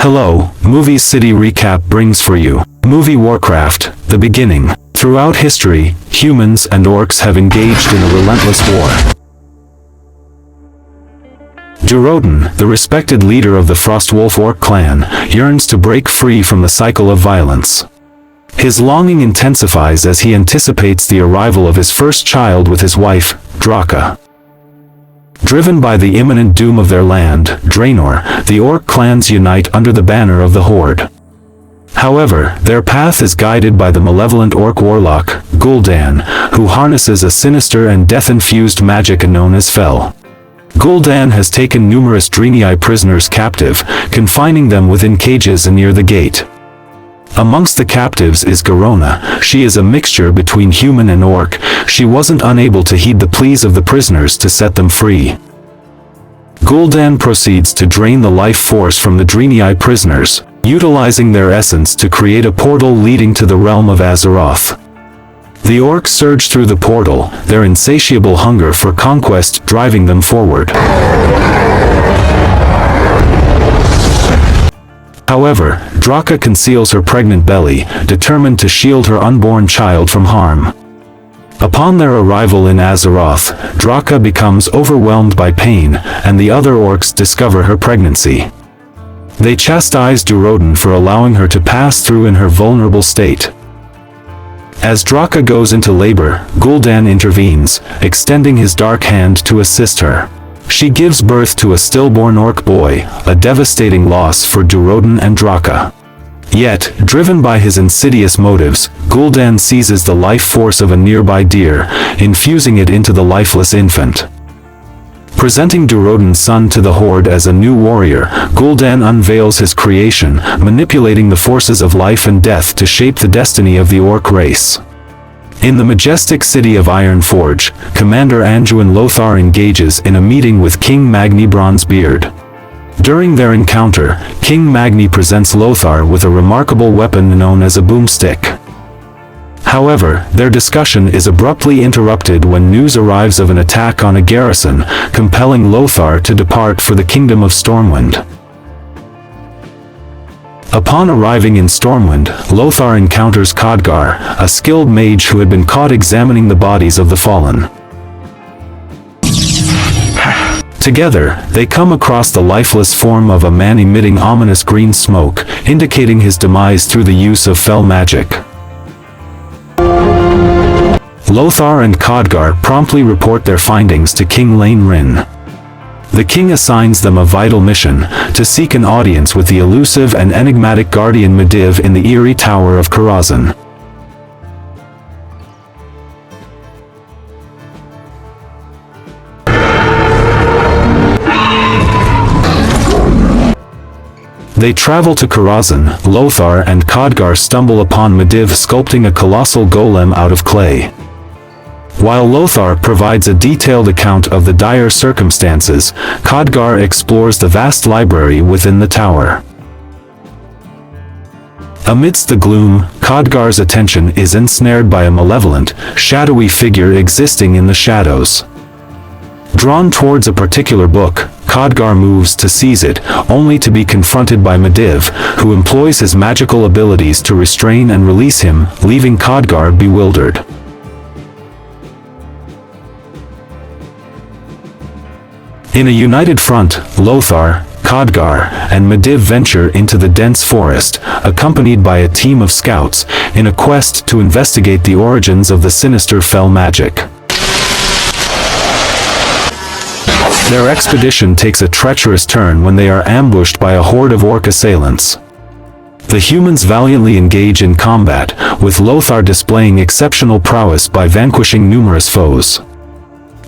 Hello, Movies City Recap brings for you Movie Warcraft, The Beginning. Throughout history, humans and orcs have engaged in a relentless war. Durotan, the respected leader of the Frostwolf Orc clan, yearns to break free from the cycle of violence. His longing intensifies as he anticipates the arrival of his first child with his wife, Draka. Driven by the imminent doom of their land, Draenor, the Orc clans unite under the banner of the Horde. However, their path is guided by the malevolent Orc warlock, Gul'dan, who harnesses a sinister and death-infused magic known as Fel. Gul'dan has taken numerous Draenei prisoners captive, confining them within cages near the gate. Amongst the captives is Garona. She is a mixture between human and orc. She wasn't unable to heed the pleas of the prisoners to set them free. Gul'dan proceeds to drain the life force from the Draenei prisoners, utilizing their essence to create a portal leading to the realm of Azeroth. The orcs surge through the portal, their insatiable hunger for conquest driving them forward. However, Draka conceals her pregnant belly, determined to shield her unborn child from harm. Upon their arrival in Azeroth, Draka becomes overwhelmed by pain, and the other orcs discover her pregnancy. They chastise Durotan for allowing her to pass through in her vulnerable state. As Draka goes into labor, Gul'dan intervenes, extending his dark hand to assist her. She gives birth to a stillborn orc boy, a devastating loss for Durotan and Draka. Yet, driven by his insidious motives, Gul'dan seizes the life force of a nearby deer, infusing it into the lifeless infant. Presenting Durotan's son to the Horde as a new warrior, Gul'dan unveils his creation, manipulating the forces of life and death to shape the destiny of the orc race. In the majestic city of Ironforge, Commander Anduin Lothar engages in a meeting with King Magni Bronzebeard. During their encounter, King Magni presents Lothar with a remarkable weapon known as a boomstick. However, their discussion is abruptly interrupted when news arrives of an attack on a garrison, compelling Lothar to depart for the Kingdom of Stormwind. Upon arriving in Stormwind, Lothar encounters Khadgar, a skilled mage who had been caught examining the bodies of the fallen. Together, they come across the lifeless form of a man emitting ominous green smoke, indicating his demise through the use of Fel magic. Lothar and Khadgar promptly report their findings to King Lane Rin. The king assigns them a vital mission, to seek an audience with the elusive and enigmatic guardian Medivh in the eerie Tower of Karazhan. They travel to Karazhan. Lothar and Khadgar stumble upon Medivh sculpting a colossal golem out of clay. While Lothar provides a detailed account of the dire circumstances, Khadgar explores the vast library within the tower. Amidst the gloom, Khadgar's attention is ensnared by a malevolent, shadowy figure existing in the shadows. Drawn towards a particular book, Khadgar moves to seize it, only to be confronted by Medivh, who employs his magical abilities to restrain and release him, leaving Khadgar bewildered. In a united front, Lothar, Khadgar, and Medivh venture into the dense forest, accompanied by a team of scouts, in a quest to investigate the origins of the sinister Fel magic. Their expedition takes a treacherous turn when they are ambushed by a horde of orc assailants. The humans valiantly engage in combat, with Lothar displaying exceptional prowess by vanquishing numerous foes.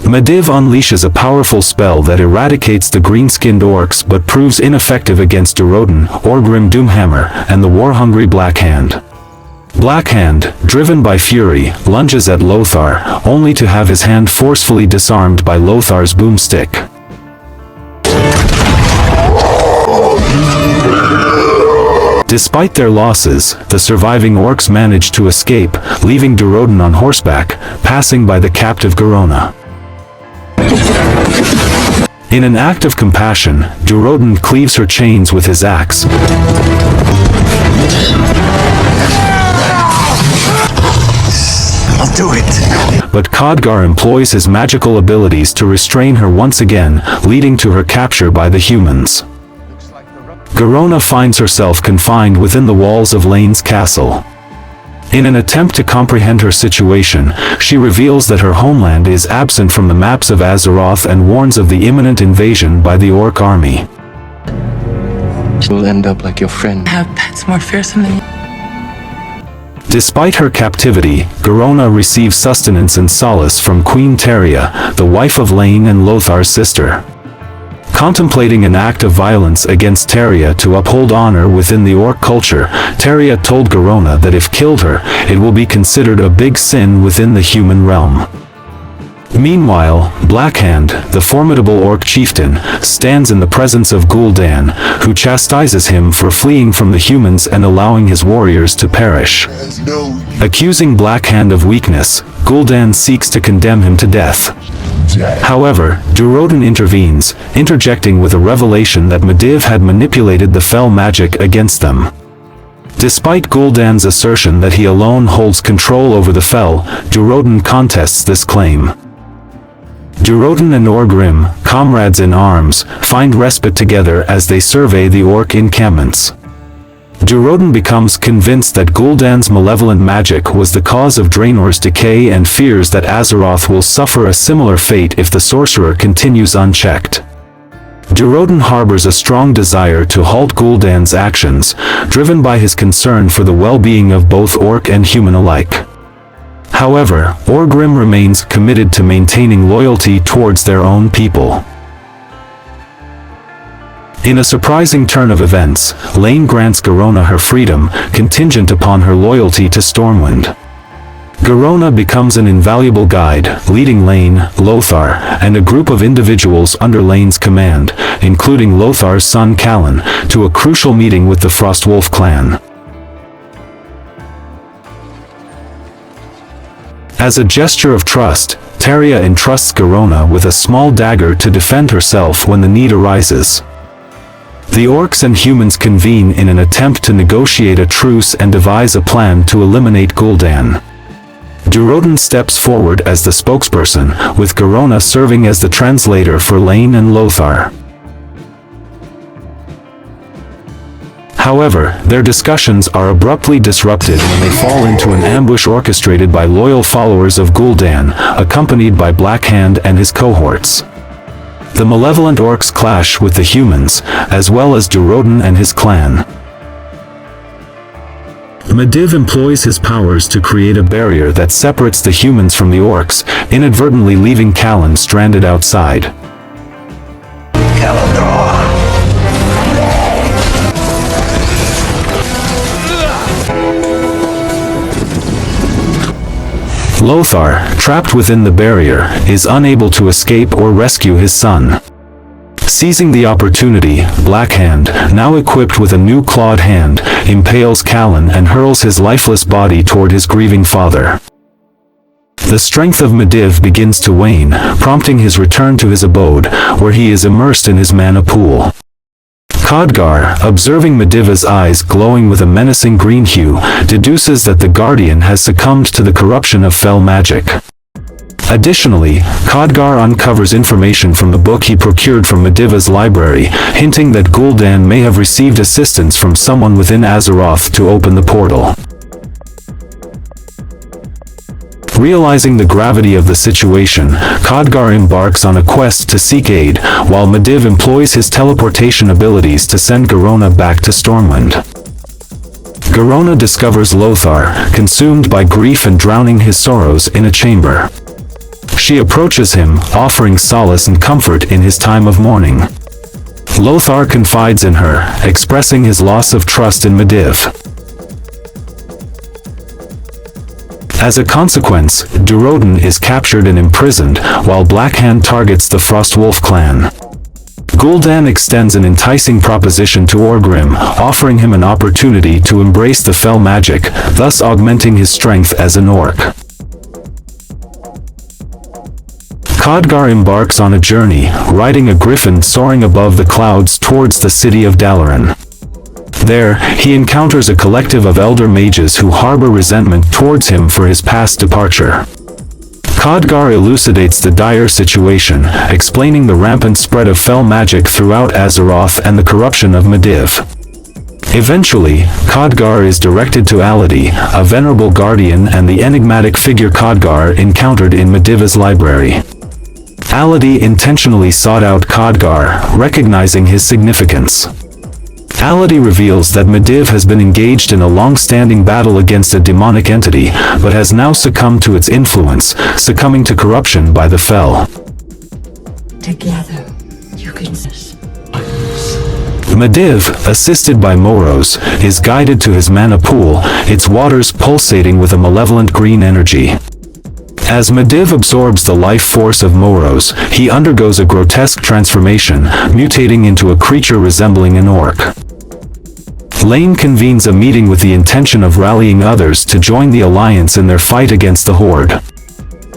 Medivh unleashes a powerful spell that eradicates the green-skinned orcs but proves ineffective against Durotan, Orgrim Doomhammer, and the war-hungry Blackhand. Blackhand, driven by fury, lunges at Lothar, only to have his hand forcefully disarmed by Lothar's boomstick. Despite their losses, the surviving orcs manage to escape, leaving Durotan on horseback, passing by the captive Garona. In an act of compassion, Durotan cleaves her chains with his axe. I'll do it. But Khadgar employs his magical abilities to restrain her once again, leading to her capture by the humans. Garona finds herself confined within the walls of Lane's castle. In an attempt to comprehend her situation, she reveals that her homeland is absent from the maps of Azeroth and warns of the imminent invasion by the Orc army. You'll end up like your friend. I have pets more fearsome than you. Despite her captivity, Garona receives sustenance and solace from Queen Teria, the wife of Lane and Lothar's sister. Contemplating an act of violence against Teria to uphold honor within the Orc culture, Teria told Garona that if killed her, it will be considered a big sin within the human realm. Meanwhile, Blackhand, the formidable Orc chieftain, stands in the presence of Gul'dan, who chastises him for fleeing from the humans and allowing his warriors to perish. Accusing Blackhand of weakness, Gul'dan seeks to condemn him to death. However, Durotan intervenes, interjecting with a revelation that Medivh had manipulated the fell magic against them. Despite Gul'dan's assertion that he alone holds control over the fell, Durotan contests this claim. Durotan and Orgrim, comrades in arms, find respite together as they survey the Orc encampments. Durotan becomes convinced that Gul'dan's malevolent magic was the cause of Draenor's decay and fears that Azeroth will suffer a similar fate if the sorcerer continues unchecked. Durotan harbors a strong desire to halt Gul'dan's actions, driven by his concern for the well-being of both Orc and human alike. However, Orgrim remains committed to maintaining loyalty towards their own people. In a surprising turn of events, Lane grants Garona her freedom, contingent upon her loyalty to Stormwind. Garona becomes an invaluable guide, leading Lane, Lothar, and a group of individuals under Lane's command, including Lothar's son Callan, to a crucial meeting with the Frostwolf clan. As a gesture of trust, Teria entrusts Garona with a small dagger to defend herself when the need arises. The Orcs and humans convene in an attempt to negotiate a truce and devise a plan to eliminate Gul'dan. Durotan steps forward as the spokesperson, with Garona serving as the translator for Lane and Lothar. However, their discussions are abruptly disrupted when they fall into an ambush orchestrated by loyal followers of Gul'dan, accompanied by Blackhand and his cohorts. The malevolent Orcs clash with the humans, as well as Durotan and his clan. Medivh employs his powers to create a barrier that separates the humans from the Orcs, inadvertently leaving Callan stranded outside. Lothar, trapped within the barrier, is unable to escape or rescue his son. Seizing the opportunity, Blackhand, now equipped with a new clawed hand, impales Callan and hurls his lifeless body toward his grieving father. The strength of Medivh begins to wane, prompting his return to his abode, where he is immersed in his mana pool. Khadgar, observing Medivh's eyes glowing with a menacing green hue, deduces that the Guardian has succumbed to the corruption of fell magic. Additionally, Khadgar uncovers information from the book he procured from Medivh's library, hinting that Gul'dan may have received assistance from someone within Azeroth to open the portal. Realizing the gravity of the situation, Khadgar embarks on a quest to seek aid, while Medivh employs his teleportation abilities to send Garona back to Stormwind. Garona discovers Lothar, consumed by grief and drowning his sorrows in a chamber. She approaches him, offering solace and comfort in his time of mourning. Lothar confides in her, expressing his loss of trust in Medivh. As a consequence, Durotan is captured and imprisoned, while Blackhand targets the Frostwolf clan. Gul'dan extends an enticing proposition to Orgrim, offering him an opportunity to embrace the fell magic, thus augmenting his strength as an Orc. Khadgar embarks on a journey, riding a griffin soaring above the clouds towards the city of Dalaran. There, he encounters a collective of elder mages who harbor resentment towards him for his past departure. Khadgar elucidates the dire situation, explaining the rampant spread of fell magic throughout Azeroth and the corruption of Medivh. Eventually, Khadgar is directed to Aladi, a venerable guardian and the enigmatic figure Khadgar encountered in Medivh's library. Aladi intentionally sought out Khadgar, recognizing his significance. Aladi reveals that Medivh has been engaged in a long-standing battle against a demonic entity, but has now succumbed to its influence, succumbing to corruption by the Fel. Together, you can... Medivh, assisted by Moros, is guided to his mana pool, its waters pulsating with a malevolent green energy. As Medivh absorbs the life force of Moros, he undergoes a grotesque transformation, mutating into a creature resembling an orc. Lane convenes a meeting with the intention of rallying others to join the alliance in their fight against the horde.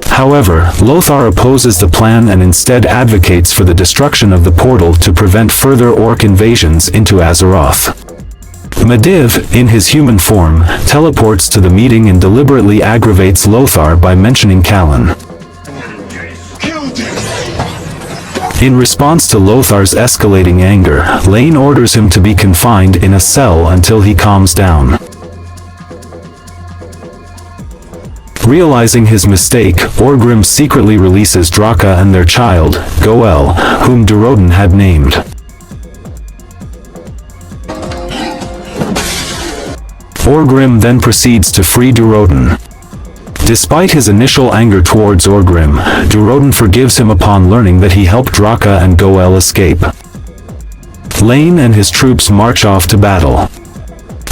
However, Lothar opposes the plan and instead advocates for the destruction of the portal to prevent further orc invasions into Azeroth. Medivh, in his human form, teleports to the meeting and deliberately aggravates Lothar by mentioning Callan. In response to Lothar's escalating anger, Lane orders him to be confined in a cell until he calms down. Realizing his mistake, Orgrim secretly releases Draka and their child, Goel, whom Durotan had named. Orgrim then proceeds to free Durotan. Despite his initial anger towards Orgrim, Durotan forgives him upon learning that he helped Draka and Goel escape. Lane and his troops march off to battle.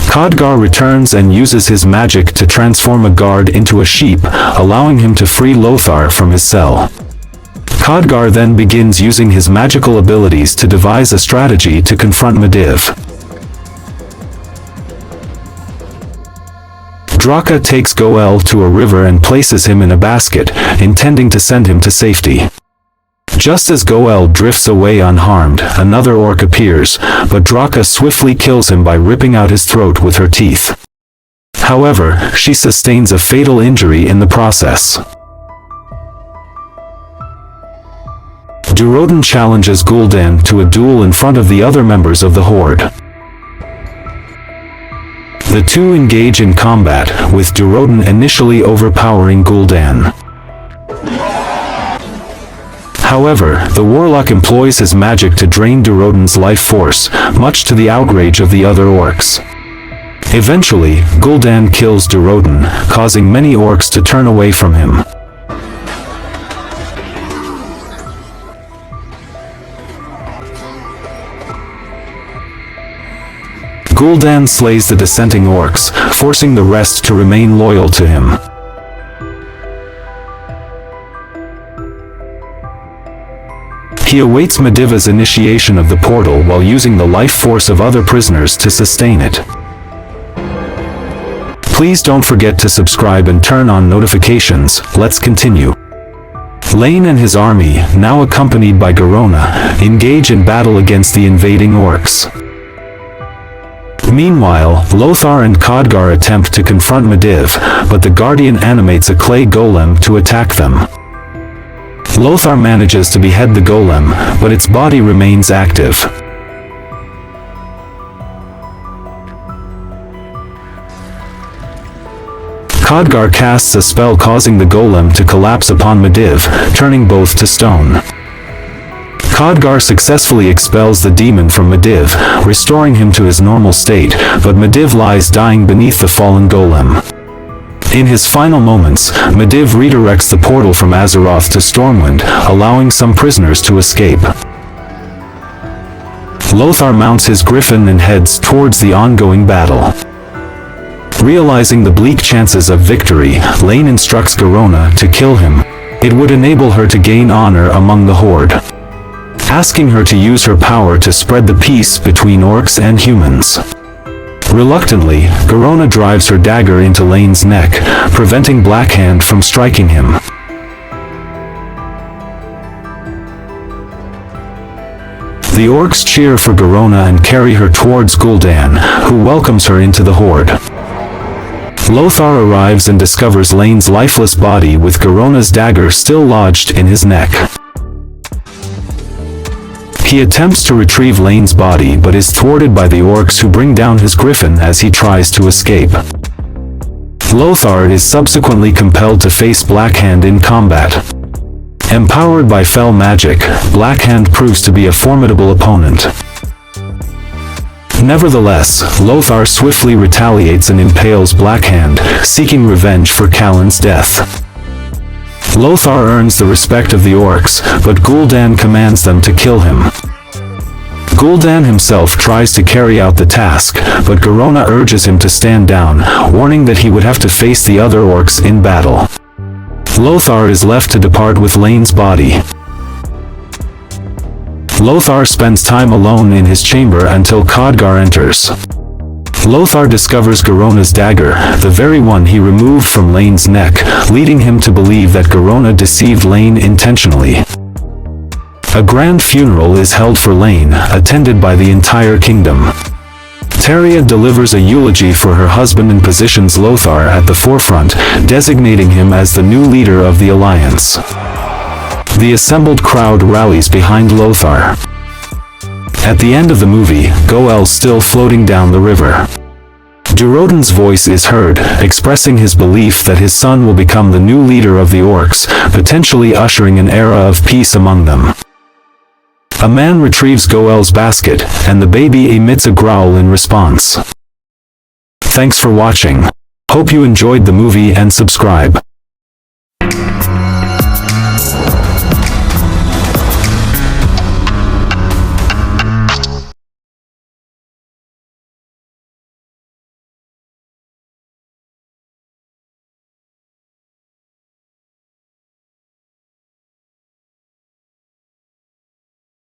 Khadgar returns and uses his magic to transform a guard into a sheep, allowing him to free Lothar from his cell. Khadgar then begins using his magical abilities to devise a strategy to confront Medivh. Draka takes Goel to a river and places him in a basket, intending to send him to safety. Just as Goel drifts away unharmed, another orc appears, but Draka swiftly kills him by ripping out his throat with her teeth. However, she sustains a fatal injury in the process. Durotan challenges Gul'dan to a duel in front of the other members of the Horde. The two engage in combat, with Durotan initially overpowering Gul'dan. However, the warlock employs his magic to drain Durotan's life force, much to the outrage of the other orcs. Eventually, Gul'dan kills Durotan, causing many orcs to turn away from him. Gul'dan slays the dissenting orcs, forcing the rest to remain loyal to him. He awaits Medivh's initiation of the portal while using the life force of other prisoners to sustain it. Please don't forget to subscribe and turn on notifications. Let's continue. Lane and his army, now accompanied by Garona, engage in battle against the invading orcs. Meanwhile, Lothar and Khadgar attempt to confront Medivh, but the Guardian animates a clay golem to attack them. Lothar manages to behead the golem, but its body remains active. Khadgar casts a spell causing the golem to collapse upon Medivh, turning both to stone. Khadgar successfully expels the demon from Medivh, restoring him to his normal state, but Medivh lies dying beneath the fallen golem. In his final moments, Medivh redirects the portal from Azeroth to Stormwind, allowing some prisoners to escape. Lothar mounts his griffin and heads towards the ongoing battle. Realizing the bleak chances of victory, Lane instructs Garona to kill him. It would enable her to gain honor among the Horde, asking her to use her power to spread the peace between orcs and humans. Reluctantly, Garona drives her dagger into Lane's neck, preventing Blackhand from striking him. The orcs cheer for Garona and carry her towards Gul'dan, who welcomes her into the horde. Lothar arrives and discovers Lane's lifeless body with Garona's dagger still lodged in his neck. He attempts to retrieve Lane's body but is thwarted by the orcs who bring down his griffin as he tries to escape. Lothar is subsequently compelled to face Blackhand in combat. Empowered by fell magic, Blackhand proves to be a formidable opponent. Nevertheless, Lothar swiftly retaliates and impales Blackhand, seeking revenge for Callan's death. Lothar earns the respect of the orcs, but Gul'dan commands them to kill him. Gul'dan himself tries to carry out the task, but Garona urges him to stand down, warning that he would have to face the other orcs in battle. Lothar is left to depart with Lane's body. Lothar spends time alone in his chamber until Khadgar enters. Lothar discovers Garona's dagger, the very one he removed from Lane's neck, leading him to believe that Garona deceived Lane intentionally. A grand funeral is held for Lane, attended by the entire kingdom. Teria delivers a eulogy for her husband and positions Lothar at the forefront, designating him as the new leader of the alliance. The assembled crowd rallies behind Lothar. At the end of the movie, Go'el's still floating down the river. Durotan's voice is heard, expressing his belief that his son will become the new leader of the orcs, potentially ushering an era of peace among them. A man retrieves Go'el's basket, and the baby emits a growl in response. Thanks for watching. Hope you enjoyed the movie and subscribe.